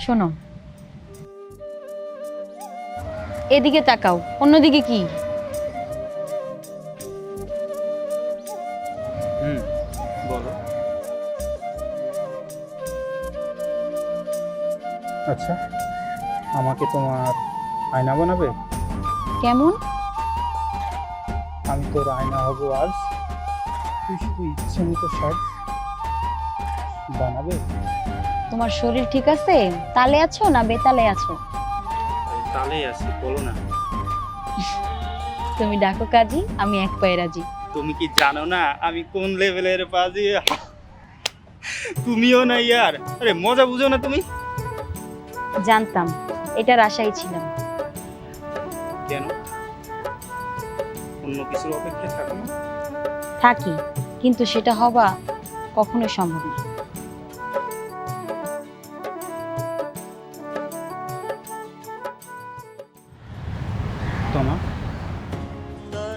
শোনো, এদিকে তাকাও, অন্যদিকে কি? বলো। আচ্ছা, আমাকে তোমার আয়না বানাবে? কেমন? আমি তোর আয়না হব আজ, তুই শুধু ইচ্ছে মতো সাজ। বানাবে? তোমার শরীর ঠিক আছে? তালে আছো না বেতালে আছো? তাহলেই আছি, বলো না। তুমি ডাকো কাজী, আমি এক পায়ে রাজি। তুমি কি জানো না আমি কোন লেভেলের বাজি? তুমিও না ইয়ার, আরে মজা বুঝো না তুমি? জানতাম, এটার আশাই ছিলাম। কেন? অন্য কিছুর অপেক্ষায় থাকো না? থাকি, কিন্তু সেটা হবা কখনোই সম্ভব না। তোমা